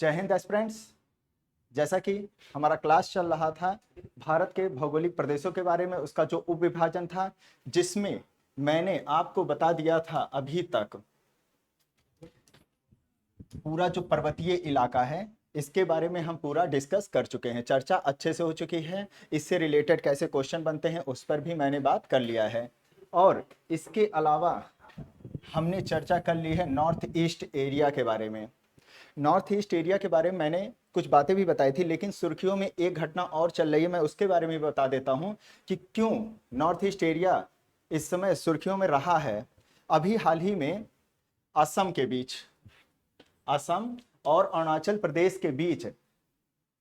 जय हिंद एस्पिरेंट्स। जैसा कि हमारा क्लास चल रहा था भारत के भौगोलिक प्रदेशों के बारे में, उसका जो उप विभाजन था, जिसमें मैंने आपको बता दिया था अभी तक पूरा जो पर्वतीय इलाका है इसके बारे में हम पूरा डिस्कस कर चुके हैं, चर्चा अच्छे से हो चुकी है। इससे रिलेटेड कैसे क्वेश्चन बनते हैं उस पर भी मैंने बात कर लिया है। और इसके अलावा हमने चर्चा कर ली है नॉर्थ ईस्ट एरिया के बारे में। नॉर्थ ईस्ट एरिया के बारे में मैंने कुछ बातें भी बताई थी, लेकिन सुर्खियों में एक घटना और चल रही है, मैं उसके बारे में भी बता देता हूं कि क्यों नॉर्थ ईस्ट एरिया इस समय सुर्खियों में रहा है। अभी हाल ही में असम के बीच, असम और अरुणाचल प्रदेश के बीच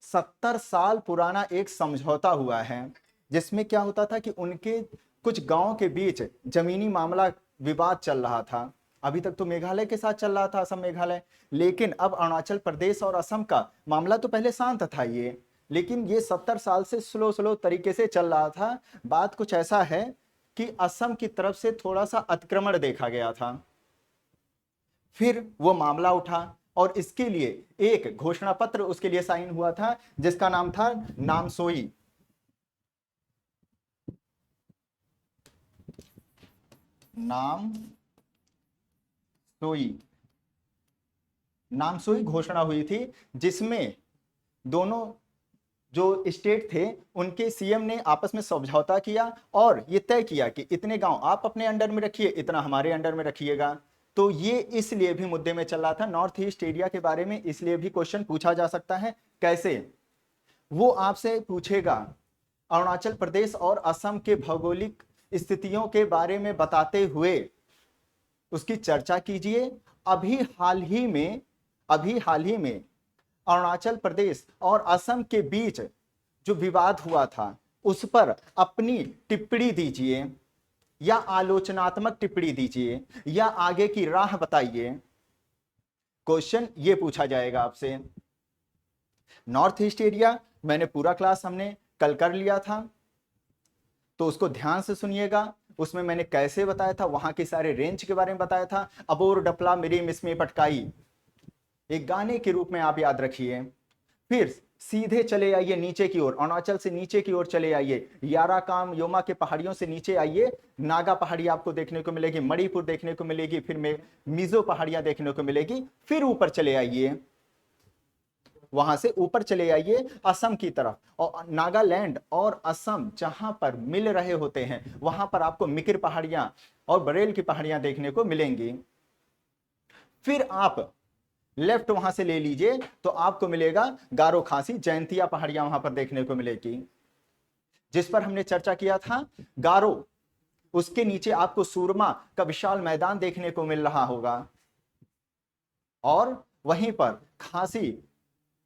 70 साल पुराना एक समझौता हुआ है, जिसमें क्या होता था कि उनके कुछ गांवों के बीच जमीनी मामला विवाद चल रहा था। अभी तक तो मेघालय के साथ चल रहा था, असम मेघालय, लेकिन अब अरुणाचल प्रदेश और असम का मामला तो पहले शांत था ये, लेकिन ये 70 साल से स्लो स्लो तरीके से चल रहा था। बात कुछ ऐसा है कि असम की तरफ से थोड़ा सा अतिक्रमण देखा गया था, फिर वो मामला उठा और इसके लिए एक घोषणा पत्र उसके लिए साइन हुआ था, जिसका नाम था नामसोई। नामसोई घोषणा हुई थी, जिसमें दोनों जो स्टेट थे उनके सीएम ने आपस में समझौता किया और ये तय किया कि इतने गांव आप अपने अंडर में रखिए, इतना हमारे अंडर में रखिएगा। तो ये इसलिए भी मुद्दे में चल रहा था नॉर्थ ईस्ट एरिया के बारे में, इसलिए भी क्वेश्चन पूछा जा सकता है। कैसे? वो आपसे पूछेगा अरुणाचल प्रदेश और असम के भौगोलिक स्थितियों के बारे में बताते हुए उसकी चर्चा कीजिए। अभी हाल ही में अरुणाचल प्रदेश और असम के बीच जो विवाद हुआ था उस पर अपनी टिप्पणी दीजिए, या आलोचनात्मक टिप्पणी दीजिए, या आगे की राह बताइए। क्वेश्चन ये पूछा जाएगा आपसे। नॉर्थ ईस्ट एरिया मैंने पूरा क्लास हमने कल कर लिया था, तो उसको ध्यान से सुनिएगा। उसमें मैंने कैसे बताया था, वहां के सारे रेंज के बारे में बताया था। अबोर डपला मेरी मिसमें पटकाई एक गाने के रूप में आप याद रखिए। फिर सीधे चले आइए नीचे की ओर, अरुणाचल से नीचे की ओर चले आइए, याराकाम योमा के पहाड़ियों से नीचे आइए, नागा पहाड़ी आपको देखने को मिलेगी, मणिपुर देखने को मिलेगी, फिर में मिजो पहाड़ियां देखने को मिलेगी। फिर ऊपर चले आइए, वहां से ऊपर चले आइए असम की तरफ, और नागालैंड और असम जहां पर मिल रहे होते हैं वहां पर आपको मिकिर पहाड़ियां और बरेल की पहाड़ियां देखने को मिलेंगी। फिर आप लेफ्ट वहां से ले लीजिए तो आपको मिलेगा गारो खासी जयंतिया पहाड़ियां वहां पर देखने को मिलेगी, जिस पर हमने चर्चा किया था। गारो, उसके नीचे आपको सूरमा का विशाल मैदान देखने को मिल रहा होगा। और वहीं पर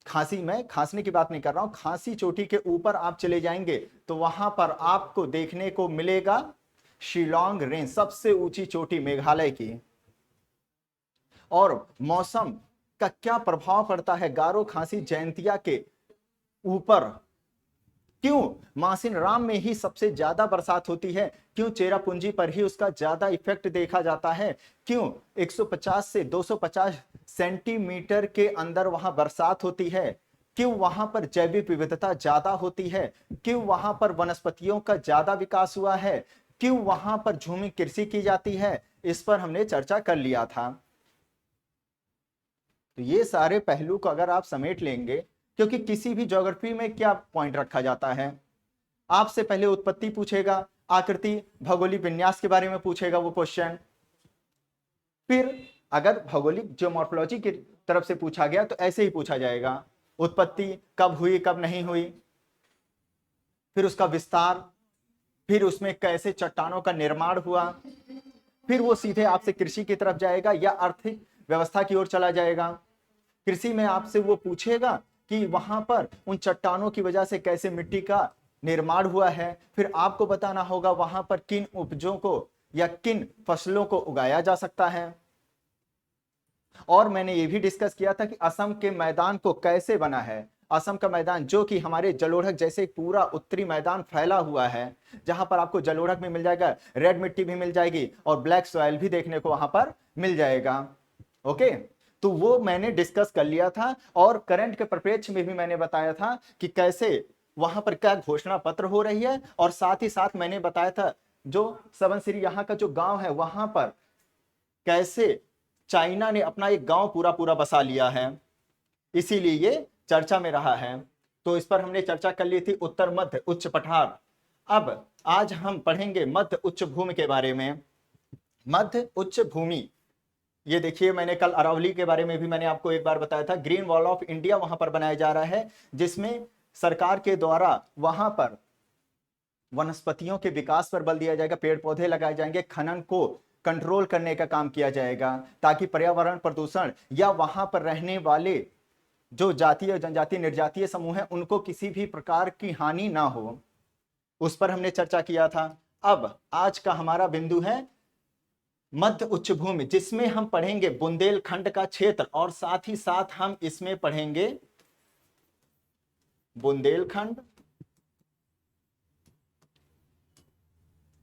खांसी में खांसने की बात नहीं कर रहा हूं, खांसी चोटी के ऊपर आप चले जाएंगे तो वहां पर आपको देखने को मिलेगा शिलोंग रेंज, सबसे ऊंची चोटी मेघालय की। और मौसम का क्या प्रभाव पड़ता है गारो खांसी जयंतिया के ऊपर? क्यों मासिन राम में ही सबसे ज्यादा बरसात होती है? क्यों चेरापूंजी पर ही उसका ज्यादा इफेक्ट देखा जाता है? क्यों 150 से 250 सेंटीमीटर के अंदर वहां बरसात होती है? क्यों वहां पर जैविक विविधता ज्यादा होती है? क्यों वहां पर वनस्पतियों का ज्यादा विकास हुआ है? क्यों वहां पर झूमी कृषि की जाती है? इस पर हमने चर्चा कर लिया था। तो ये सारे पहलू को अगर आप समेट लेंगे, क्योंकि किसी भी ज्योग्राफी में क्या पॉइंट रखा जाता है, आपसे पहले उत्पत्ति पूछेगा, आकृति भौगोलिक विन्यास के बारे में पूछेगा वो क्वेश्चन। फिर अगर भौगोलिक जियोमॉर्फोलॉजी की तरफ से पूछा गया तो ऐसे ही पूछा जाएगा, उत्पत्ति कब हुई कब नहीं हुई, फिर उसका विस्तार, फिर उसमें कैसे चट्टानों का निर्माण हुआ, फिर वो सीधे आपसे कृषि की तरफ जाएगा या आर्थिक व्यवस्था की ओर चला जाएगा। कृषि में आपसे वो पूछेगा कि वहां पर उन चट्टानों की वजह से कैसे मिट्टी का निर्माण हुआ है, फिर आपको बताना होगा वहां पर किन उपजों को या किन फसलों को उगाया जा सकता है। और मैंने ये भी डिस्कस किया था कि असम के मैदान को कैसे बना है। असम का मैदान जो कि हमारे जलोढ़क जैसे पूरा उत्तरी मैदान फैला हुआ है, जहां पर आपको जलोढ़क भी मिल जाएगा, रेड मिट्टी भी मिल जाएगी और ब्लैक सॉइल भी देखने को वहां पर मिल जाएगा। ओके, तो वो मैंने डिस्कस कर लिया था, और करंट के परिप्रेक्ष्य में भी मैंने बताया था कि कैसे वहां पर क्या घोषणा पत्र हो रही है, और साथ ही साथ मैंने बताया था जो सबनसिरी यहाँ का जो गांव है वहां पर कैसे चाइना ने अपना एक गांव पूरा पूरा बसा लिया है, इसीलिए ये चर्चा में रहा है। तो इस पर हमने चर्चा कर ली थी उत्तर मध्य उच्च पठार। अब आज हम पढ़ेंगे मध्य उच्च भूमि के बारे में। मध्य उच्च भूमि, ये देखिए मैंने कल अरावली के बारे में भी मैंने आपको एक बार बताया था, ग्रीन वॉल ऑफ इंडिया वहां पर बनाया जा रहा है, जिसमें सरकार के द्वारा वहां पर वनस्पतियों के विकास पर बल दिया जाएगा, पेड़ पौधे लगाए जाएंगे, खनन को कंट्रोल करने का काम किया जाएगा, ताकि पर्यावरण प्रदूषण या वहां पर रहने वाले जो जातीय जनजातीय निर्जातीय समूह है उनको किसी भी प्रकार की हानि ना हो, उस पर हमने चर्चा किया था। अब आज का हमारा बिंदु है मध्य उच्च भूमि, जिसमें हम पढ़ेंगे बुंदेलखंड का क्षेत्र, और साथ ही साथ हम इसमें पढ़ेंगे बुंदेलखंड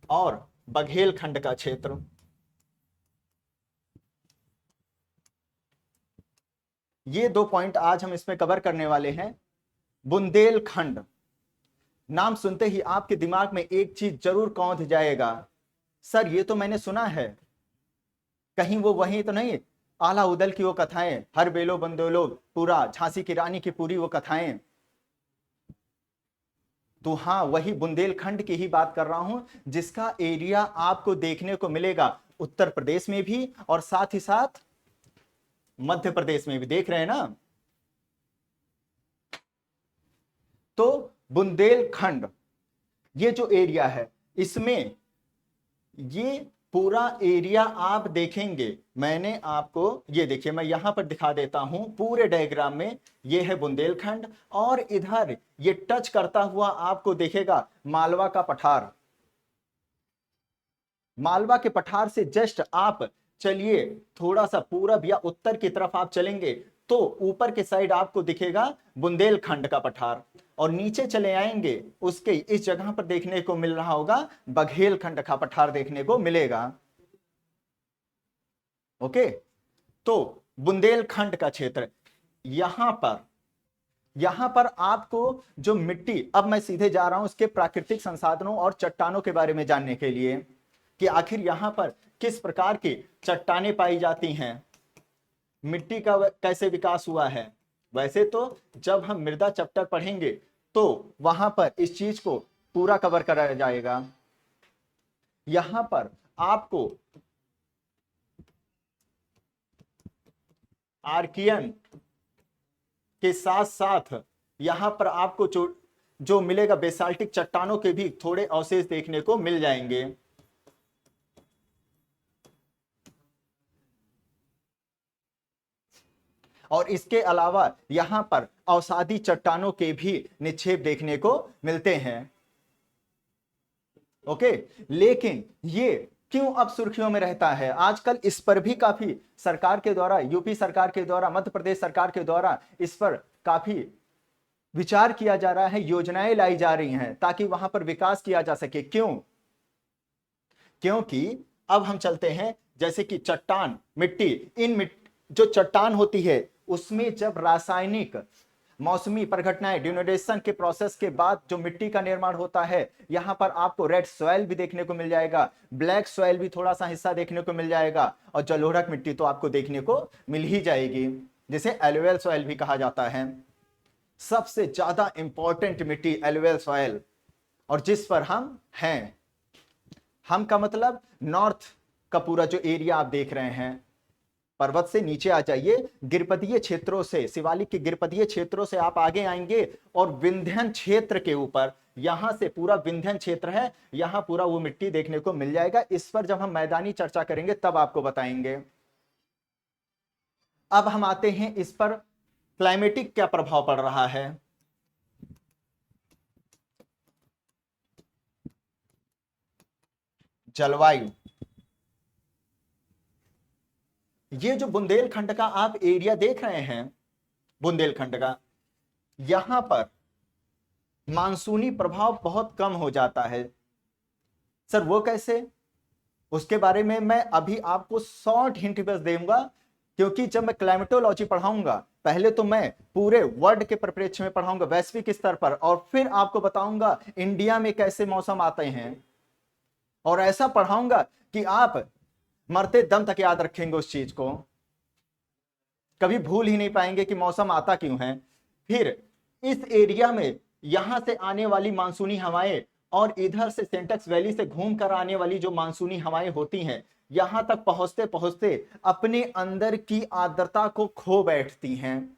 और बघेलखंड का क्षेत्र। ये 2 पॉइंट आज हम इसमें कवर करने वाले हैं। बुंदेलखंड नाम सुनते ही आपके दिमाग में एक चीज जरूर कौंध जाएगा, सर ये तो मैंने सुना है, कहीं वो वही तो नहीं आला उदल की वो कथाएं, हर बेलो बंदोलो, पूरा झांसी की रानी की पूरी वो कथाएं। तो हाँ, वही बुंदेलखंड की ही बात कर रहा हूं, जिसका एरिया आपको देखने को मिलेगा उत्तर प्रदेश में भी और साथ ही साथ मध्य प्रदेश में भी। देख रहे हैं ना? तो बुंदेलखंड ये जो एरिया है, इसमें ये पूरा एरिया आप देखेंगे, मैंने आपको ये देखिए मैं यहां पर दिखा देता हूं पूरे डायग्राम में, ये है बुंदेलखंड, और इधर ये टच करता हुआ आपको देखेगा मालवा का पठार। मालवा के पठार से जस्ट आप चलिए थोड़ा सा पूरब या उत्तर की तरफ आप चलेंगे तो ऊपर के साइड आपको दिखेगा बुंदेलखंड का पठार, और नीचे चले आएंगे उसके इस जगह पर देखने को मिल रहा होगा बघेलखंड का पठार देखने को मिलेगा। ओके, तो बुंदेलखंड का क्षेत्र, यहां पर आपको जो मिट्टी, अब मैं सीधे जा रहा हूं उसके प्राकृतिक संसाधनों और चट्टानों के बारे में जानने के लिए कि आखिर यहां पर किस प्रकार की चट्टानें पाई जाती हैं, मिट्टी का कैसे विकास हुआ है। वैसे तो जब हम मृदा चैप्टर पढ़ेंगे तो वहां पर इस चीज को पूरा कवर कराया जाएगा। यहां पर आपको आर्कियन के साथ साथ यहां पर आपको जो मिलेगा बेसाल्टिक चट्टानों के भी थोड़े अवशेष देखने को मिल जाएंगे। और इसके अलावा यहां पर अवसादी चट्टानों के भी निक्षेप देखने को मिलते हैं। ओके, लेकिन ये क्यों अब सुर्खियों में रहता है? आजकल इस पर भी काफी सरकार के द्वारा, यूपी सरकार के द्वारा, मध्य प्रदेश सरकार के द्वारा इस पर काफी विचार किया जा रहा है, योजनाएं लाई जा रही हैं ताकि वहां पर विकास किया जा सके। क्यों? क्योंकि अब हम चलते हैं, जैसे कि चट्टान, मिट्टी, जो चट्टान होती है उसमें जब रासायनिक मौसमी परिघटनाएं, डिनोडेशन के प्रोसेस के बाद जो मिट्टी का निर्माण होता है, यहां पर आपको रेड सॉइल भी देखने को मिल जाएगा, ब्लैक सॉइल भी थोड़ा सा हिस्सा देखने को मिल जाएगा, और जलोढ़क मिट्टी तो आपको देखने को मिल ही जाएगी, जिसे एलुवियल सॉइल भी कहा जाता है। सबसे ज्यादा इंपॉर्टेंट मिट्टी एलुवियल सॉइल, और जिस पर हम हैं, हम का मतलब नॉर्थ का पूरा जो एरिया आप देख रहे हैं, पर्वत से नीचे आ जाइए, गिरपदीय क्षेत्रों से, शिवालिक के गिरपदीय क्षेत्रों से आप आगे आएंगे और विंध्यन क्षेत्र के ऊपर, यहां से पूरा विंध्यन क्षेत्र है, यहां पूरा वो मिट्टी देखने को मिल जाएगा। इस पर जब हम मैदानी चर्चा करेंगे तब आपको बताएंगे। अब हम आते हैं इस पर क्लाइमेटिक क्या प्रभाव पड़ रहा है। जलवायु, ये जो बुंदेलखंड का आप एरिया देख रहे हैं, बुंदेलखंड का, यहां पर मानसूनी प्रभाव बहुत कम हो जाता है। सर वो कैसे? उसके बारे में मैं अभी आपको शॉर्ट हिंट बस दूंगा, क्योंकि जब मैं क्लाइमेटोलॉजी पढ़ाऊंगा, पहले तो मैं पूरे वर्ल्ड के परिप्रेक्ष्य में पढ़ाऊंगा, वैश्विक स्तर पर, और फिर आपको बताऊंगा इंडिया में कैसे मौसम आते हैं, और ऐसा पढ़ाऊंगा कि आप मरते दम तक याद रखेंगे उस चीज को, कभी भूल ही नहीं पाएंगे कि मौसम आता क्यों है। फिर इस एरिया में यहां से आने वाली मानसूनी हवाएं और इधर से सेंटेक्स वैली से घूम कर आने वाली जो मानसूनी हवाएं होती हैं, यहां तक पहुंचते पहुंचते अपने अंदर की आर्द्रता को खो बैठती हैं।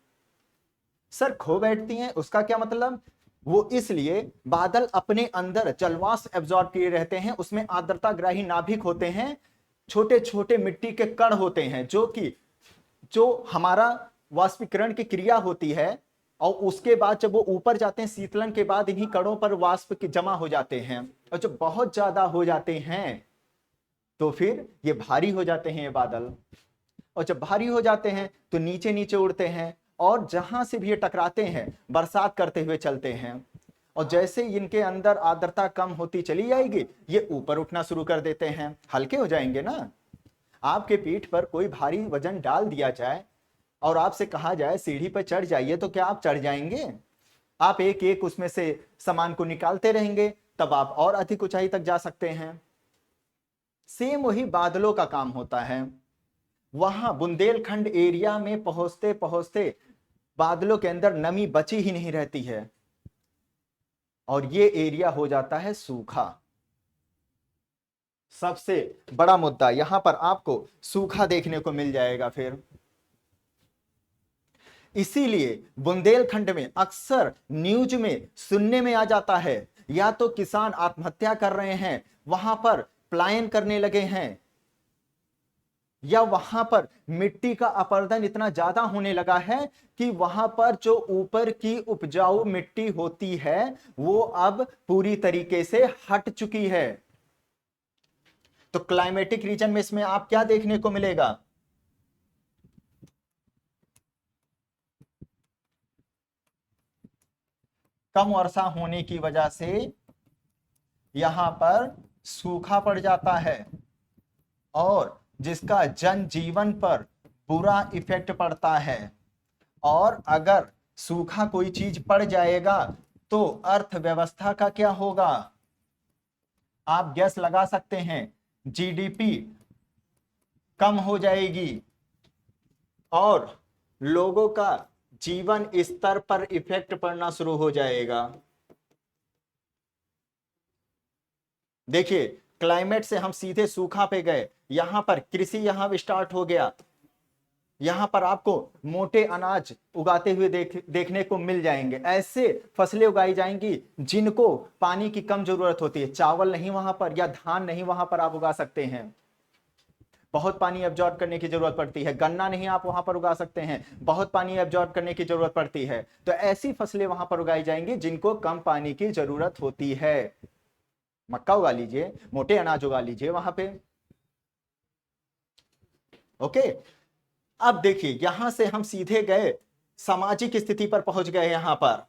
सर खो बैठती हैं उसका क्या मतलब? वो इसलिए बादल अपने अंदर जलवाष्प एब्जॉर्ब किए रहते हैं, उसमें आर्द्रता ग्राही नाभिक होते हैं, छोटे छोटे मिट्टी के कण होते हैं, जो हमारा वाष्पीकरण की क्रिया होती है, और उसके बाद जब वो ऊपर जाते हैं शीतलन के बाद इन्हीं कणों पर वाष्प की जमा हो जाते हैं, और जब बहुत ज्यादा हो जाते हैं तो फिर ये भारी हो जाते हैं ये बादल, और जब भारी हो जाते हैं तो नीचे नीचे उड़ते हैं, और जहां से भी ये टकराते हैं बरसात करते हुए चलते हैं, और जैसे इनके अंदर आर्द्रता कम होती चली जाएगी ये ऊपर उठना शुरू कर देते हैं, हल्के हो जाएंगे ना। आपके पीठ पर कोई भारी वजन डाल दिया जाए और आपसे कहा जाए सीढ़ी पर चढ़ जाइए, तो क्या आप चढ़ जाएंगे? आप एक एक उसमें से सामान को निकालते रहेंगे, तब आप और अधिक ऊंचाई तक जा सकते हैं। सेम वही बादलों का काम होता है। वहां बुंदेलखंड एरिया में पहुंचते पहुंचते बादलों के अंदर नमी बची ही नहीं रहती है, और ये एरिया हो जाता है सूखा। सबसे बड़ा मुद्दा यहां पर आपको सूखा देखने को मिल जाएगा। फिर इसीलिए बुंदेलखंड में अक्सर न्यूज में सुनने में आ जाता है, या तो किसान आत्महत्या कर रहे हैं, वहां पर पलायन करने लगे हैं, या वहां पर मिट्टी का अपरदन इतना ज्यादा होने लगा है कि वहां पर जो ऊपर की उपजाऊ मिट्टी होती है वो अब पूरी तरीके से हट चुकी है। तो क्लाइमेटिक रीजन में इसमें आप क्या देखने को मिलेगा? कम वर्षा होने की वजह से यहां पर सूखा पड़ जाता है, और जिसका जनजीवन पर बुरा इफेक्ट पड़ता है। और अगर सूखा कोई चीज पड़ जाएगा तो अर्थव्यवस्था का क्या होगा? आप गैस लगा सकते हैं, जीडीपी कम हो जाएगी, और लोगों का जीवन स्तर पर इफेक्ट पड़ना शुरू हो जाएगा। देखिए क्लाइमेट से हम सीधे सूखा पे गए, यहां पर कृषि यहां स्टार्ट हो गया, यहां पर आपको मोटे अनाज उगाते हुए देखने को मिल जाएंगे। ऐसे फसलें उगाई जाएंगी जिनको पानी की कम जरूरत होती है। चावल नहीं वहां पर, या धान नहीं वहां पर आप उगा सकते हैं, बहुत पानी एब्जॉर्ब करने की जरूरत पड़ती है। गन्ना नहीं आप वहां पर उगा सकते हैं, बहुत पानी एब्जॉर्ब करने की जरूरत पड़ती है। तो ऐसी फसलें वहां पर उगाई जाएंगी जिनको कम पानी की जरूरत होती है। मक्का उगा लीजिए, मोटे अनाज उगा लीजिए वहां पे। ओके, अब देखिए यहां से हम सीधे गए सामाजिक स्थिति पर पहुंच गए यहां पर,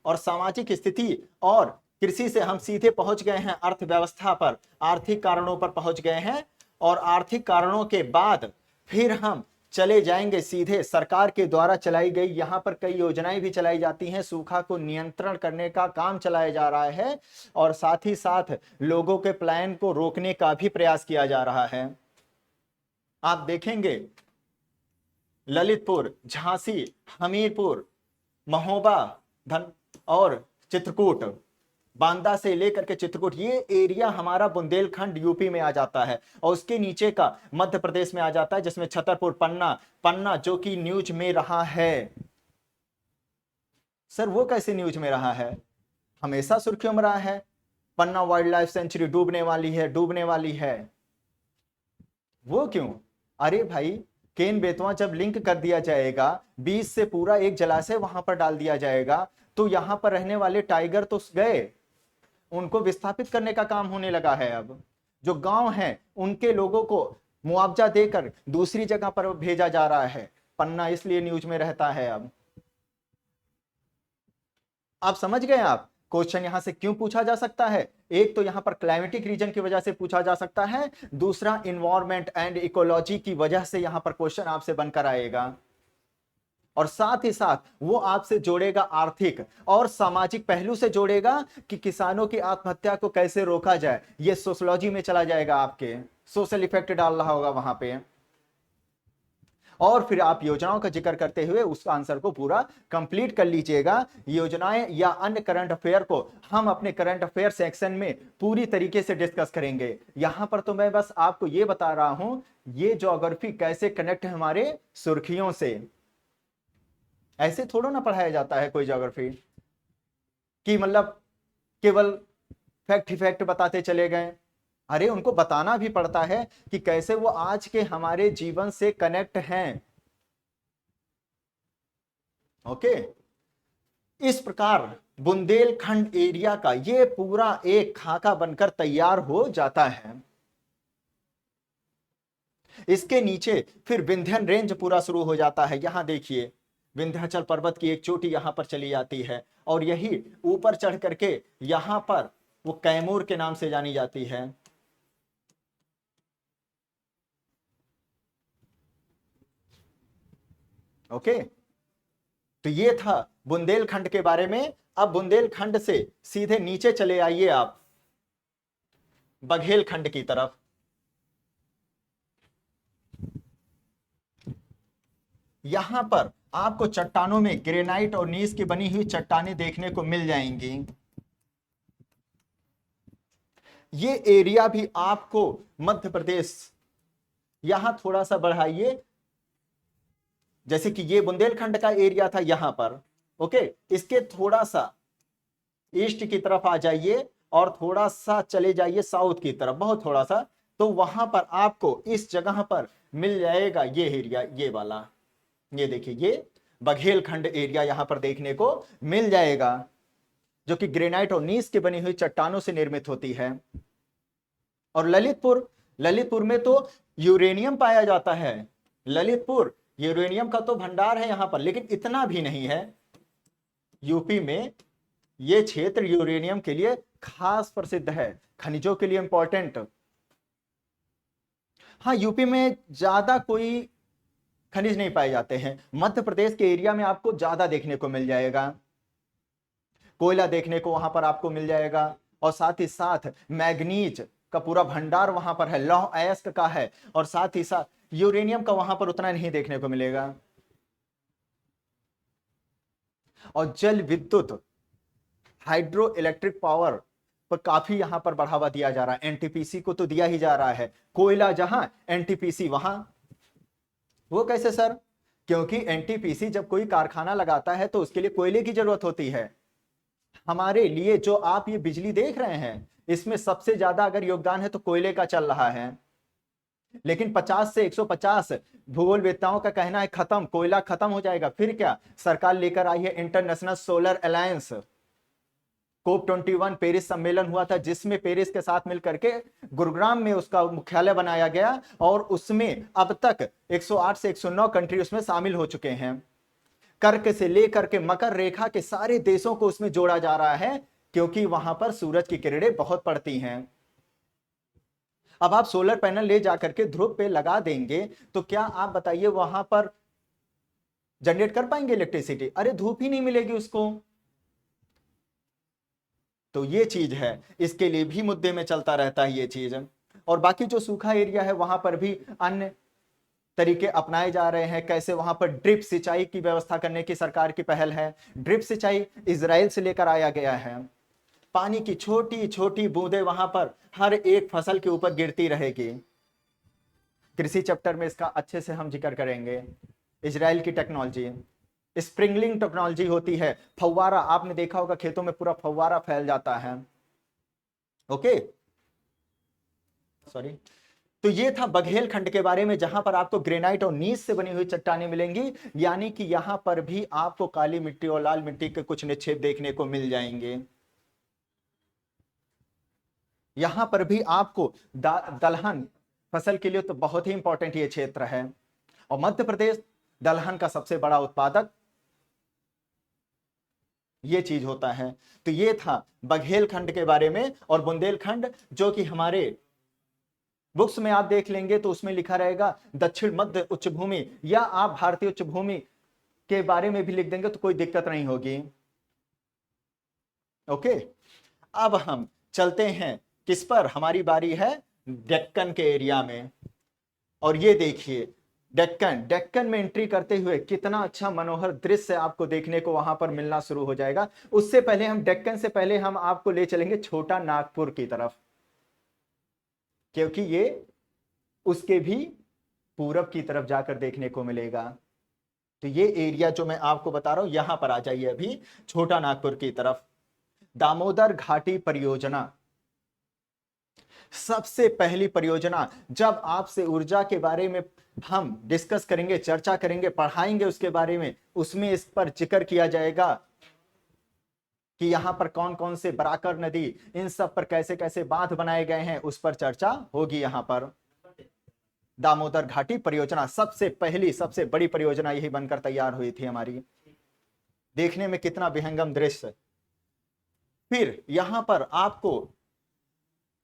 और सामाजिक स्थिति और कृषि से हम सीधे पहुंच गए हैं अर्थव्यवस्था पर, आर्थिक कारणों पर पहुंच गए हैं। और आर्थिक कारणों के बाद फिर हम चले जाएंगे सीधे सरकार के द्वारा चलाई गई, यहां पर कई योजनाएं भी चलाई जाती हैं, सूखा को नियंत्रण करने का काम चलाया जा रहा है, और साथ ही साथ लोगों के प्लान को रोकने का भी प्रयास किया जा रहा है। आप देखेंगे ललितपुर, झांसी, हमीरपुर, महोबा, धन और चित्रकूट, बांदा से लेकर के चित्रकूट, ये एरिया हमारा बुंदेलखंड यूपी में आ जाता है, और उसके नीचे का मध्य प्रदेश में आ जाता है, जिसमें छतरपुर, पन्ना, पन्ना जो कि न्यूज में रहा है। सर वो कैसे न्यूज में रहा है? हमेशा सुर्खियों में रहा है, पन्ना वाइल्ड लाइफ सेंचुरी डूबने वाली है, डूबने वाली है। वो क्यों? अरे भाई केन बेतवा जब लिंक कर दिया जाएगा, बीच से पूरा एक जलाशय वहां पर डाल दिया जाएगा, तो यहां पर रहने वाले टाइगर तो गए, उनको विस्थापित करने का काम होने लगा है। अब जो गांव हैं उनके लोगों को मुआवजा देकर दूसरी जगह पर भेजा जा रहा है। पन्ना इसलिए न्यूज में रहता है। अब आप समझ गए, आप क्वेश्चन यहां से क्यों पूछा जा सकता है? एक तो यहां पर क्लाइमेटिक रीजन की वजह से पूछा जा सकता है, दूसरा इन्वायरमेंट एंड इकोलॉजी की वजह से यहां पर क्वेश्चन आपसे बनकर आएगा, और साथ ही साथ वो आपसे जोड़ेगा आर्थिक और सामाजिक पहलू से जोड़ेगा कि किसानों की आत्महत्या को कैसे रोका जाए। ये सोशियोलॉजी में चला जाएगा, आपके सोशल इफेक्ट डाल रहा होगा वहां पे, और फिर आप योजनाओं का जिक्र करते हुए उस आंसर को पूरा कंप्लीट कर लीजिएगा। योजनाएं या अन्य करंट अफेयर को हम अपने करंट अफेयर सेक्शन में पूरी तरीके से डिस्कस करेंगे। यहां पर तो मैं बस आपको ये बता रहा हूं ये ज्योग्राफी कैसे कनेक्ट है हमारे सुर्खियों से। ऐसे थोड़ा ना पढ़ाया जाता है कोई ज्योग्राफी कि मतलब केवल फैक्ट ही फैक्ट बताते चले गए। अरे उनको बताना भी पड़ता है कि कैसे वो आज के हमारे जीवन से कनेक्ट हैं। ओके, इस प्रकार बुंदेलखंड एरिया का ये पूरा एक खाका बनकर तैयार हो जाता है। इसके नीचे फिर विंध्यन रेंज पूरा शुरू हो जाता है। यहां देखिए विंध्याचल पर्वत की एक चोटी यहां पर चली जाती है, और यही ऊपर चढ़ करके यहां पर वो कैमूर के नाम से जानी जाती है। ओके, तो ये था बुंदेलखंड के बारे में। अब बुंदेलखंड से सीधे नीचे चले आइए आप बघेलखंड की तरफ। यहां पर आपको चट्टानों में ग्रेनाइट और नीस की बनी हुई चट्टानें देखने को मिल जाएंगी। ये एरिया भी आपको मध्य प्रदेश, यहां थोड़ा सा बढ़ाइए, जैसे कि ये बुंदेलखंड का एरिया था यहां पर। ओके, इसके थोड़ा सा ईस्ट की तरफ आ जाइए और थोड़ा सा चले जाइए साउथ की तरफ, बहुत थोड़ा सा, तो वहां पर आपको इस जगह पर मिल जाएगा ये एरिया, ये वाला। ये देखिए ये बघेलखंड एरिया यहां पर देखने को मिल जाएगा, जो कि ग्रेनाइट और नीस की बनी हुई चट्टानों से निर्मित होती है। और ललितपुर, ललितपुर में तो यूरेनियम पाया जाता है। ललितपुर यूरेनियम का तो भंडार है यहां पर, लेकिन इतना भी नहीं है। यूपी में ये क्षेत्र यूरेनियम के लिए खास प्रसिद्ध है, खनिजों के लिए इंपॉर्टेंट। हाँ, यूपी में ज्यादा कोई खनिज नहीं पाए जाते हैं। मध्य प्रदेश के एरिया में आपको ज्यादा देखने को मिल जाएगा, कोयला देखने को वहां पर आपको मिल जाएगा, और साथ ही साथ मैग्नीज का पूरा भंडार वहां पर है, लौह अयस्क का है, और साथ ही साथ यूरेनियम का वहां पर उतना नहीं देखने को मिलेगा। और जल विद्युत, हाइड्रो इलेक्ट्रिक पावर पर काफी यहां पर बढ़ावा दिया जा रहा है। एनटीपीसी को तो दिया ही जा रहा है, कोयला जहां एनटीपीसी वहां। वो कैसे सर? क्योंकि एनटीपीसी जब कोई कारखाना लगाता है तो उसके लिए कोयले की जरूरत होती है। हमारे लिए जो आप ये बिजली देख रहे हैं, इसमें सबसे ज्यादा अगर योगदान है तो कोयले का चल रहा है। लेकिन 50 से 150 भूगोल वेत्ताओं का कहना है खत्म, कोयला खत्म हो जाएगा। फिर क्या? सरकार लेकर आई है इंटरनेशनल सोलर अलायंस। कोप 21 पेरिस सम्मेलन हुआ था, जिसमें पेरिस के साथ मिलकर के गुरुग्राम में उसका मुख्यालय बनाया गया, और उसमें अब तक 108 से 109 कंट्री उसमें शामिल हो चुके हैं। कर्क से लेकर के मकर रेखा के सारे देशों को उसमें जोड़ा जा रहा है, क्योंकि वहां पर सूरज की किरणें बहुत पड़ती हैं। अब आप सोलर पैनल ले जाकर के ध्रुव पे लगा देंगे तो क्या आप बताइए वहां पर जनरेट कर पाएंगे इलेक्ट्रिसिटी? अरे धूप ही नहीं मिलेगी उसको। तो ये चीज है, इसके लिए भी मुद्दे में चलता रहता है ये चीज। और बाकी जो सूखा एरिया है वहां पर भी अन्य तरीके अपनाए जा रहे हैं। कैसे? वहां पर ड्रिप सिंचाई की व्यवस्था करने की सरकार की पहल है। ड्रिप सिंचाई इजराइल से लेकर आया गया है। पानी की छोटी छोटी बूंदें वहां पर हर एक फसल के ऊपर गिरती रहेगी। कृषि चैप्टर में इसका अच्छे से हम जिक्र करेंगे। इजराइल की टेक्नोलॉजी स्प्रिंगलिंग टेक्नोलॉजी होती है, फव्वारा, आपने देखा होगा खेतों में पूरा फव्वारा फैल जाता है। Okay, sorry. तो ये था बघेलखंड के बारे में, जहां पर आपको ग्रेनाइट और नीस से बनी हुई चट्टानें मिलेंगी, यानी कि यहां पर भी आपको काली मिट्टी और लाल मिट्टी के कुछ निक्षेप देखने को मिल जाएंगे। यहां पर भी आपको दलहन फसल के लिए तो बहुत ही इंपॉर्टेंट ये क्षेत्र है, और मध्य प्रदेश दलहन का सबसे बड़ा उत्पादक ये चीज होता है। तो ये था बघेलखंड के बारे में। और बुंदेलखंड जो कि हमारे बुक्स में आप देख लेंगे तो उसमें लिखा रहेगा दक्षिण मध्य उच्च भूमि, या आप भारतीय उच्च भूमि के बारे में भी लिख देंगे तो कोई दिक्कत नहीं होगी। ओके, अब हम चलते हैं किस पर, हमारी बारी है डेक्कन के एरिया में। और ये देखिए डेक्कन, डेक्कन में एंट्री करते हुए कितना अच्छा मनोहर दृश्य आपको देखने को वहां पर मिलना शुरू हो जाएगा। उससे पहले हम डेक्कन से पहले हम आपको ले चलेंगे छोटा नागपुर की तरफ, क्योंकि ये उसके भी पूरब की तरफ जाकर देखने को मिलेगा। तो ये एरिया जो मैं आपको बता रहा हूं, यहां पर आ जाइए अभी छोटा नागपुर की तरफ। दामोदर घाटी परियोजना सबसे पहली परियोजना। जब आपसे ऊर्जा के बारे में हम डिस्कस करेंगे, चर्चा करेंगे, पढ़ाएंगे उसके बारे में, उसमें इस पर जिक्र किया जाएगा कि यहां पर कौन कौन से बराकर नदी, इन सब पर कैसे कैसे बांध बनाए गए हैं, उस पर चर्चा होगी। यहां पर दामोदर घाटी परियोजना सबसे पहली, सबसे बड़ी परियोजना यही बनकर तैयार हुई थी हमारी। देखने में कितना विहंगम दृश्य। फिर यहां पर आपको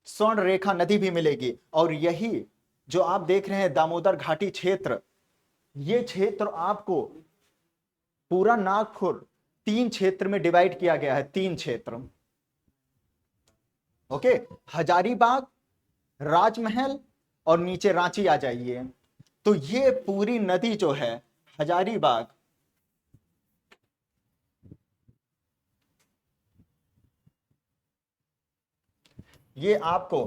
स्वर्ण रेखा नदी भी मिलेगी। और यही जो आप देख रहे हैं दामोदर घाटी क्षेत्र, ये क्षेत्र आपको पूरा नागपुर 3 क्षेत्र में डिवाइड किया गया है, 3 क्षेत्र। ओके, हजारीबाग, राजमहल और नीचे रांची आ जाइए। तो ये पूरी नदी जो है हजारीबाग, ये आपको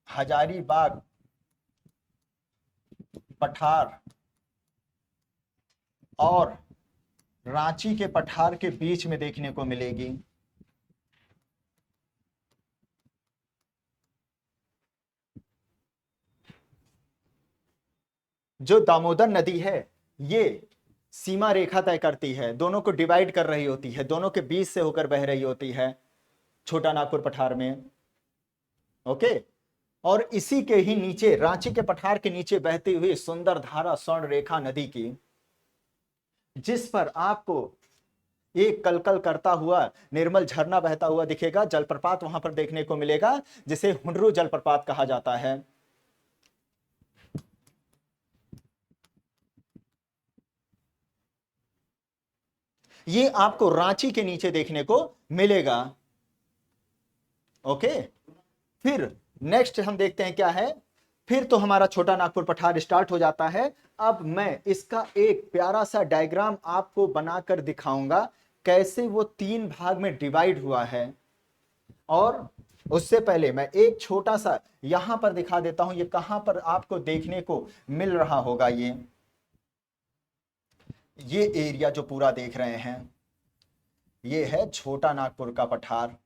हजारीबाग, पठार और रांची के पठार के बीच में देखने को मिलेगी। जो दामोदर नदी है ये सीमा रेखा तय करती है, दोनों को डिवाइड कर रही होती है, दोनों के बीच से होकर बह रही होती है छोटा नागपुर पठार में। ओके, और इसी के ही नीचे, रांची के पठार के नीचे बहती हुई सुंदर धारा स्वर्ण रेखा नदी की, जिस पर आपको एक कलकल करता हुआ निर्मल झरना बहता हुआ दिखेगा, जलप्रपात वहां पर देखने को मिलेगा, जिसे हुंडरू जलप्रपात कहा जाता है। ये आपको रांची के नीचे देखने को मिलेगा। ओके, फिर नेक्स्ट हम देखते हैं क्या है। फिर तो हमारा छोटा नागपुर पठार स्टार्ट हो जाता है। अब मैं इसका एक प्यारा सा डायग्राम आपको बनाकर दिखाऊंगा, कैसे वो 3 भाग में डिवाइड हुआ है। और उससे पहले मैं एक छोटा सा यहां पर दिखा देता हूं, ये कहां पर आपको देखने को मिल रहा होगा। ये एरिया जो पूरा देख रहे हैं, ये है छोटा नागपुर का पठार।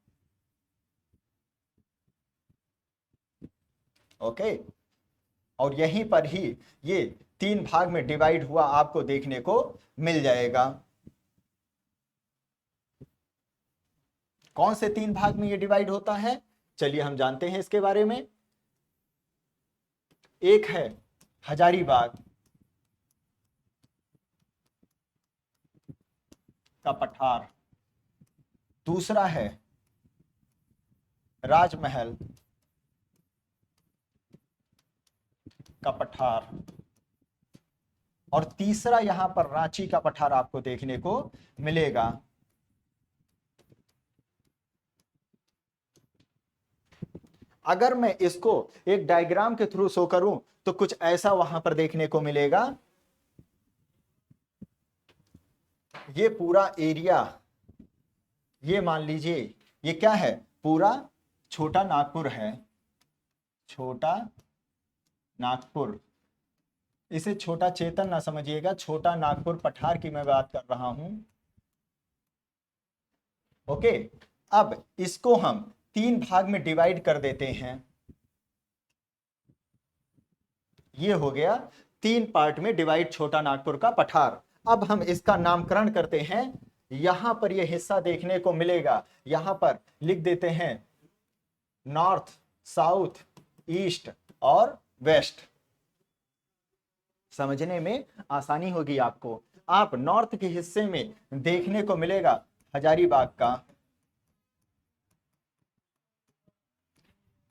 ओके, और यहीं पर ही ये 3 भाग में डिवाइड हुआ आपको देखने को मिल जाएगा। कौन से 3 भाग में ये डिवाइड होता है, चलिए हम जानते हैं इसके बारे में। एक है हजारीबाग का पठार, दूसरा है राजमहल का पठार, और तीसरा यहां पर रांची का पठार आपको देखने को मिलेगा। अगर मैं इसको एक डायग्राम के थ्रू शो करूं तो कुछ ऐसा वहां पर देखने को मिलेगा। ये पूरा एरिया, ये मान लीजिए ये क्या है, पूरा छोटा नागपुर है। छोटा नागपुर, इसे छोटा चेतन ना समझिएगा, छोटा नागपुर पठार की मैं बात कर रहा हूं। ओके, अब इसको हम 3 भाग में डिवाइड कर देते हैं। ये हो गया 3 पार्ट में डिवाइड छोटा नागपुर का पठार। अब हम इसका नामकरण करते हैं। यहां पर यह हिस्सा देखने को मिलेगा, यहां पर लिख देते हैं नॉर्थ, साउथ, ईस्ट और वेस्ट। समझने में आसानी होगी आपको। आप नॉर्थ के हिस्से में देखने को मिलेगा हजारीबाग का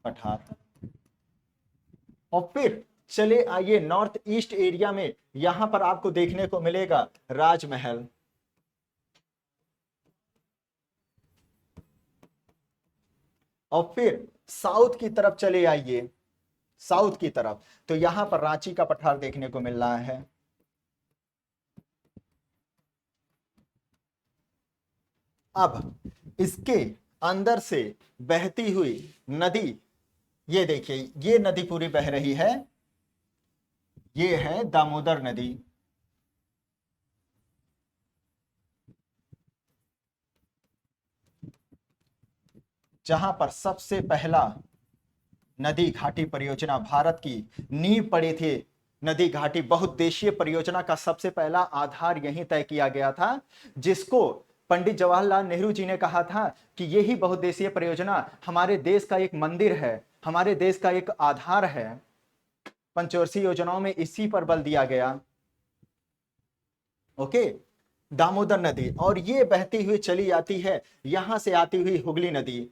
पठार, और फिर चले आइए नॉर्थ ईस्ट एरिया में, यहां पर आपको देखने को मिलेगा राजमहल। और फिर साउथ की तरफ चले आइए, साउथ की तरफ तो यहां पर रांची का पठार देखने को मिल रहा है। अब इसके अंदर से बहती हुई नदी, ये देखिए ये नदी पूरी बह रही है, ये है दामोदर नदी। जहां पर सबसे पहला नदी घाटी परियोजना भारत की नींव पड़ी थी। नदी घाटी बहुउद्देशीय परियोजना का सबसे पहला आधार यहीं तय किया गया था, जिसको पंडित जवाहरलाल नेहरू जी ने कहा था कि यही बहुउद्देशीय परियोजना हमारे देश का एक मंदिर है, हमारे देश का एक आधार है। पंचवर्षीय योजनाओं में इसी पर बल दिया गया। ओके, दामोदर नदी, और ये बहती हुई चली आती है, यहां से आती हुई हुगली नदी।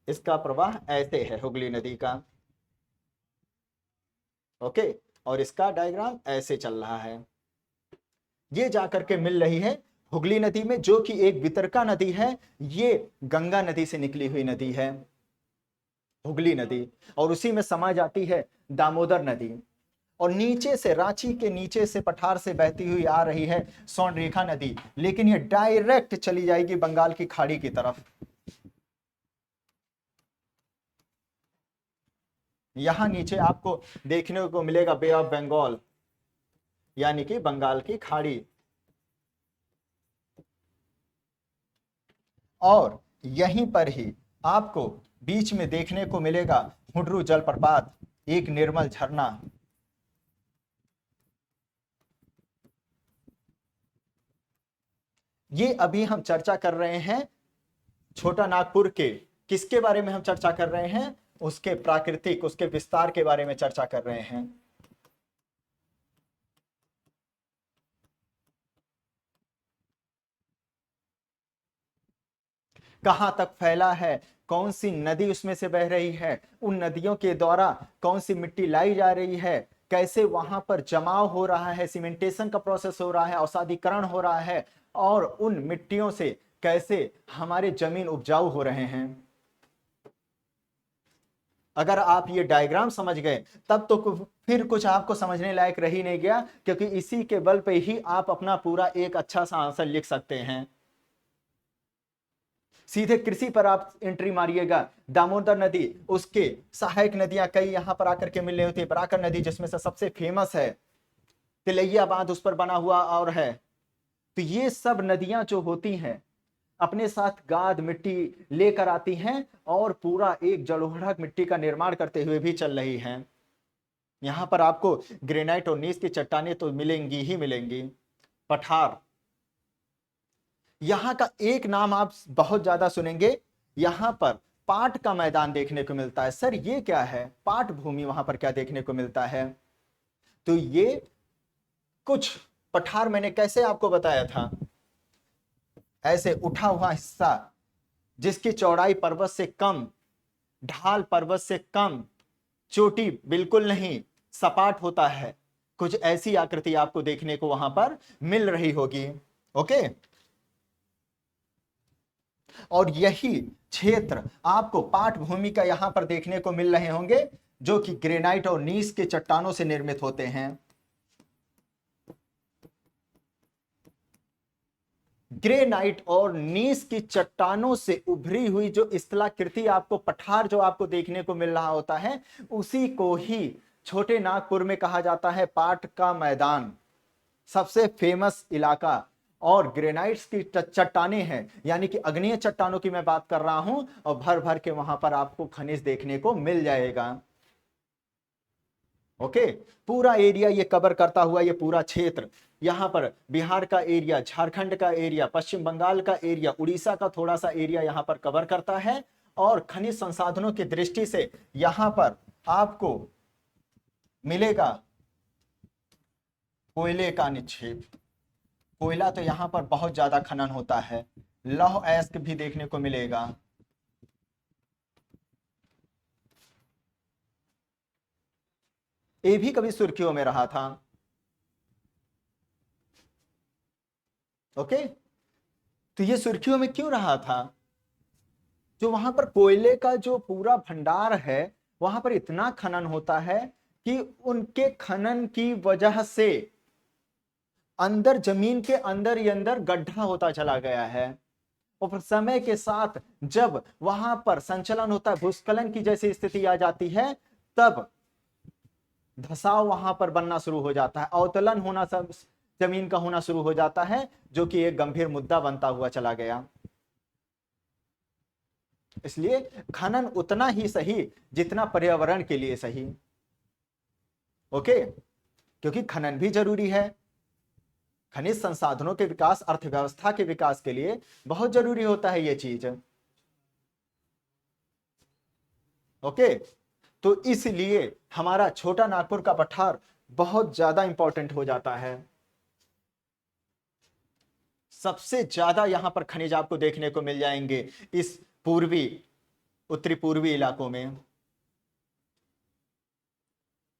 इसका प्रवाह ऐसे है हुगली नदी का। ओके, और इसका डायग्राम ऐसे चल रहा है। ये जाकर के मिल रही है हुगली नदी में, जो कि एक वितरका नदी है। ये गंगा नदी से निकली हुई नदी है हुगली नदी, और उसी में समा जाती है दामोदर नदी। और नीचे से, रांची के नीचे से, पठार से बहती हुई आ रही है स्वर्णरेखा नदी, लेकिन ये डायरेक्ट चली जाएगी बंगाल की खाड़ी की तरफ। यहां नीचे आपको देखने को मिलेगा बे ऑफ बंगाल, यानी कि बंगाल की खाड़ी। और यहीं पर ही आपको बीच में देखने को मिलेगा हुड्रू जलप्रपात, एक निर्मल झरना। ये अभी हम चर्चा कर रहे हैं छोटा नागपुर के, किसके बारे में हम चर्चा कर रहे हैं? उसके प्राकृतिक, उसके विस्तार के बारे में चर्चा कर रहे हैं। कहां तक फैला है, कौन सी नदी उसमें से बह रही है, उन नदियों के द्वारा कौन सी मिट्टी लाई जा रही है, कैसे वहां पर जमाव हो रहा है, सीमेंटेशन का प्रोसेस हो रहा है, औषाधीकरण हो रहा है, और उन मिट्टियों से कैसे हमारे जमीन उपजाऊ हो रहे हैं। अगर आप ये डायग्राम समझ गए तब तो फिर कुछ आपको समझने लायक रह ही नहीं गया, क्योंकि इसी के बल पे ही आप अपना पूरा एक अच्छा सा आंसर लिख सकते हैं। सीधे कृषि पर आप एंट्री मारिएगा, दामोदर नदी, उसके सहायक नदियां कई यहां पर आकर के मिल रही होती है। बराकर नदी जिसमें से सबसे फेमस है, तिलैया बांध उस पर बना हुआ और है। तो ये सब नदियां जो होती हैं अपने साथ गाद मिट्टी लेकर आती हैं, और पूरा एक जलोढ़क मिट्टी का निर्माण करते हुए भी चल रही हैं। यहां पर आपको ग्रेनाइट और नीस की चट्टानें तो मिलेंगी ही मिलेंगी। पठार, यहां का एक नाम आप बहुत ज्यादा सुनेंगे, यहां पर पाट का मैदान देखने को मिलता है। सर ये क्या है? पाट भूमि वहां पर क्या देखने को मिलता है? तो ये कुछ पठार मैंने कैसे आपको बताया था, ऐसे उठा हुआ हिस्सा जिसकी चौड़ाई पर्वत से कम, ढाल पर्वत से कम, चोटी बिल्कुल नहीं, सपाट होता है। कुछ ऐसी आकृति आपको देखने को वहां पर मिल रही होगी। ओके, और यही क्षेत्र आपको पाट भूमि का यहां पर देखने को मिल रहे होंगे, जो कि ग्रेनाइट और नीस के चट्टानों से निर्मित होते हैं। ग्रेनाइट और नीस की चट्टानों से उभरी हुई जो स्थलाकृति आपको पठार जो आपको देखने को मिल रहा होता है, उसी को ही छोटे नागपुर में कहा जाता है पाट का मैदान, सबसे फेमस इलाका। और ग्रेनाइट्स की चट्टानें हैं, यानी कि अग्नीय चट्टानों की मैं बात कर रहा हूं, और भर भर के वहां पर आपको खनिज देखने को मिल जाएगा। ओके, पूरा एरिया ये कवर करता हुआ ये पूरा क्षेत्र यहाँ पर बिहार का एरिया, झारखंड का एरिया, पश्चिम बंगाल का एरिया, उड़ीसा का थोड़ा सा एरिया यहाँ पर कवर करता है। और खनिज संसाधनों की दृष्टि से यहाँ पर आपको मिलेगा कोयले का निक्षेप। कोयला तो यहाँ पर बहुत ज्यादा खनन होता है। लौह अयस्क भी देखने को मिलेगा। ये भी कभी सुर्खियों में रहा था। ओके, तो ये सुर्खियों में क्यों रहा था? जो वहां पर कोयले का जो पूरा भंडार है, वहां पर इतना खनन होता है कि उनके खनन की वजह से अंदर, जमीन के अंदर ही अंदर गड्ढा होता चला गया है। और समय के साथ जब वहां पर संचलन होता है, भूस्खलन की जैसी स्थिति आ जाती है, तब धसाव वहां पर बनना शुरू हो जाता है, अवतलन होना, सब जमीन का होना शुरू हो जाता है, जो कि एक गंभीर मुद्दा बनता हुआ चला गया। इसलिए खनन उतना ही सही जितना पर्यावरण के लिए सही। ओके, क्योंकि खनन भी जरूरी है। खनिज संसाधनों के विकास, अर्थव्यवस्था के विकास के लिए बहुत जरूरी होता है ये चीज। ओके, तो इसलिए हमारा छोटा नागपुर का पठार बहुत ज्यादा इंपॉर्टेंट हो जाता है। सबसे ज्यादा यहां पर खनिज आपको देखने को मिल जाएंगे इस पूर्वी, उत्तरी पूर्वी इलाकों में।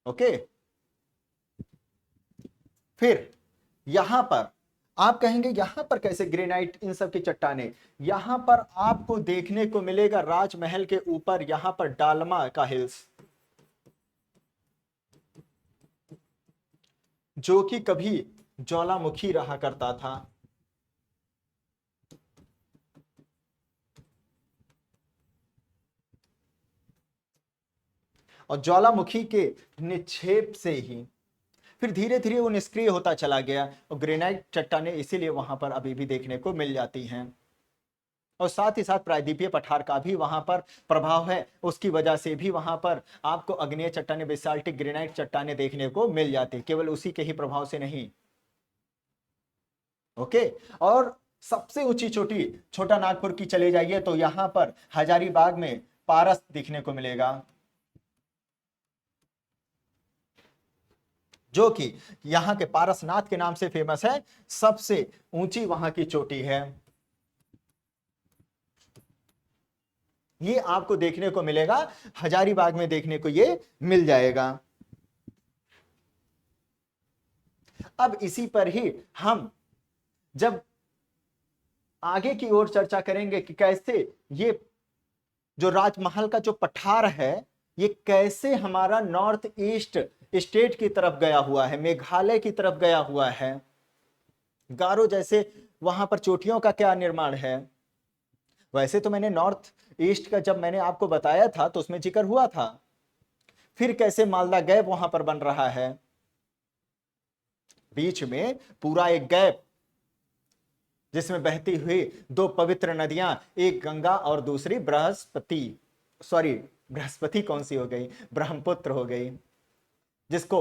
ओके, फिर यहां पर आप कहेंगे यहां पर कैसे ग्रेनाइट, इन सब की चट्टाने? यहां पर आपको देखने को मिलेगा राजमहल के ऊपर यहां पर डालमा का हिल्स, जो कि कभी ज्वालामुखी रहा करता था। और ज्वालामुखी के निक्षेप से ही फिर धीरे धीरे वो निष्क्रिय होता चला गया। और ग्रेनाइट चट्टाने इसीलिए वहां पर अभी भी देखने को मिल जाती हैं। और साथ ही साथ प्रायद्वीपीय पठार का भी वहां पर प्रभाव है, उसकी वजह से भी वहां पर आपको अग्नेय चट्टाने, बेसाल्टिक ग्रेनाइट चट्टाने देखने को मिल जाती, केवल उसी के ही प्रभाव से नहीं। ओके, और सबसे ऊंची चोटी छोटा नागपुर की चले जाइए तो यहां पर हजारीबाग में पारस दिखने को मिलेगा, जो कि यहां के पारसनाथ के नाम से फेमस है। सबसे ऊंची वहां की चोटी है। ये आपको देखने को मिलेगा, हजारीबाग में देखने को ये मिल जाएगा। अब इसी पर ही हम जब आगे की ओर चर्चा करेंगे कि कैसे ये जो राजमहल का जो पठार है, ये कैसे हमारा नॉर्थ ईस्ट स्टेट की तरफ गया हुआ है, मेघालय की तरफ गया हुआ है। गारो जैसे वहां पर चोटियों का क्या निर्माण है। वैसे तो मैंने नॉर्थ ईस्ट का जब मैंने आपको बताया था तो उसमें जिक्र हुआ था। फिर कैसे मालदा गैप वहां पर बन रहा है, बीच में पूरा एक गैप जिसमें बहती हुई दो पवित्र नदियां, एक गंगा और दूसरी बृहस्पति, सॉरी बृहस्पति कौन सी हो गई, ब्रह्मपुत्र हो गई, जिसको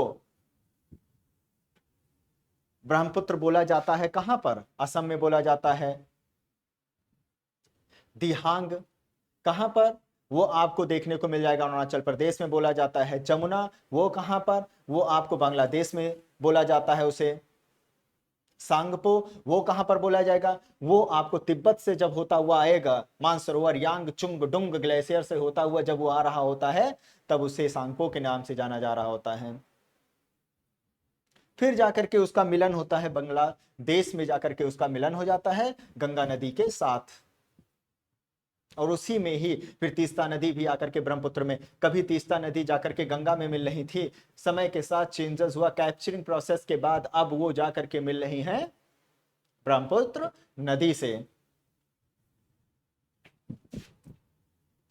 ब्रह्मपुत्र बोला जाता है। कहां पर? असम में बोला जाता है दिहांग। कहां पर? वो आपको देखने को मिल जाएगा अरुणाचल प्रदेश में बोला जाता है। जमुना, वो कहां पर? वो आपको बांग्लादेश में बोला जाता है उसे। सांगपो, वो कहां पर बोला जाएगा? वो आपको तिब्बत से जब होता हुआ आएगा, मानसरोवर यांग चुंग डुंग ग्लेशियर से होता हुआ जब वो आ रहा होता है, तब उसे सांगपो के नाम से जाना जा रहा होता है। फिर जाकर के उसका मिलन होता है बांग्लादेश में, जाकर के उसका मिलन हो जाता है गंगा नदी के साथ। और उसी में ही फिर तीस्ता नदी भी आकर के ब्रह्मपुत्र में, कभी तीस्ता नदी जाकर के गंगा में मिल रही थी, समय के साथ चेंजेस हुआ, कैप्चरिंग प्रोसेस के बाद अब वो जाकर के मिल रही हैं ब्रह्मपुत्र नदी से।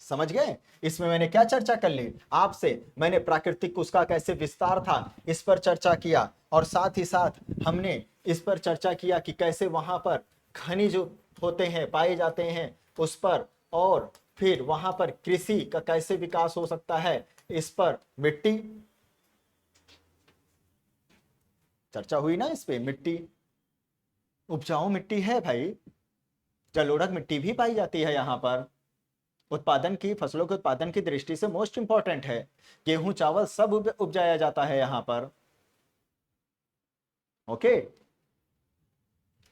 समझ गए? इसमें मैंने क्या चर्चा कर ली आपसे? मैंने प्राकृतिक उसका कैसे विस्तार था इस पर चर्चा किया, और साथ ही साथ हमने इस पर चर्चा किया कि कैसे वहां पर खनिज होते हैं, पाए जाते हैं उस पर, और फिर वहां पर कृषि का कैसे विकास हो सकता है इस पर, मिट्टी चर्चा हुई ना इस पे। मिट्टी उपजाऊ मिट्टी है भाई, जलोढ़क मिट्टी भी पाई जाती है यहाँ पर। उत्पादन की, फसलों के उत्पादन की दृष्टि से मोस्ट इंपॉर्टेंट है। गेहूं चावल सब उपजाया जाता है यहाँ पर। ओके।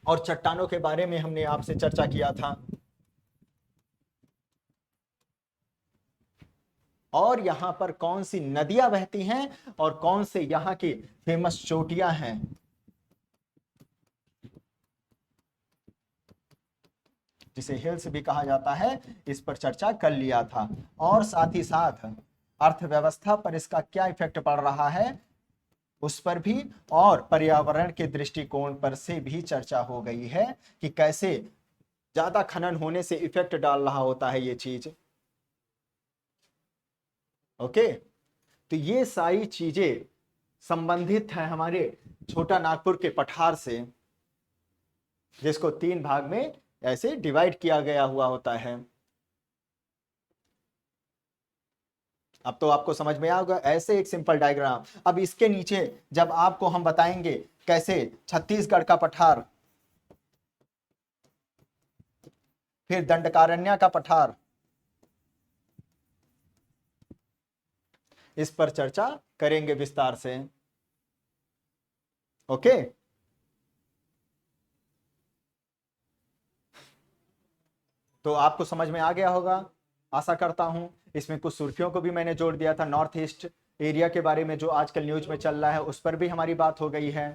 और चट्टानों के बारे में हमने आपसे चर्चा किया था। और यहाँ पर कौन सी नदियां बहती हैं और कौन से यहाँ की फेमस चोटियां हैं, जिसे हिल्स भी कहा जाता है, इस पर चर्चा कर लिया था। और साथ ही साथ अर्थव्यवस्था पर इसका क्या इफेक्ट पड़ रहा है उस पर भी, और पर्यावरण के दृष्टिकोण पर से भी चर्चा हो गई है कि कैसे ज्यादा खनन होने से इफेक्ट डाल रहा होता है ये चीज। ओके। तो ये सारी चीजें संबंधित है हमारे छोटा नागपुर के पठार से, जिसको 3 भाग में ऐसे डिवाइड किया गया हुआ होता है। अब तो आपको समझ में आ गया ऐसे एक सिंपल डायग्राम। अब इसके नीचे जब आपको हम बताएंगे कैसे छत्तीसगढ़ का पठार, फिर दंडकारण्य का पठार, इस पर चर्चा करेंगे विस्तार से। ओके। तो आपको समझ में आ गया होगा, आशा करता हूं। इसमें कुछ सुर्खियों को भी मैंने जोड़ दिया था, नॉर्थ ईस्ट एरिया के बारे में जो आजकल न्यूज में चल रहा है उस पर भी हमारी बात हो गई है।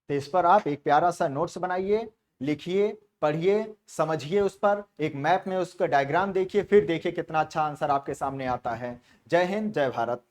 तो इस पर आप एक प्यारा सा नोट्स बनाइए, लिखिए, पढ़िए, समझिए, उस पर एक मैप में उसका डायग्राम देखिए, फिर देखिए कितना अच्छा आंसर आपके सामने आता है। जय हिंद, जय भारत।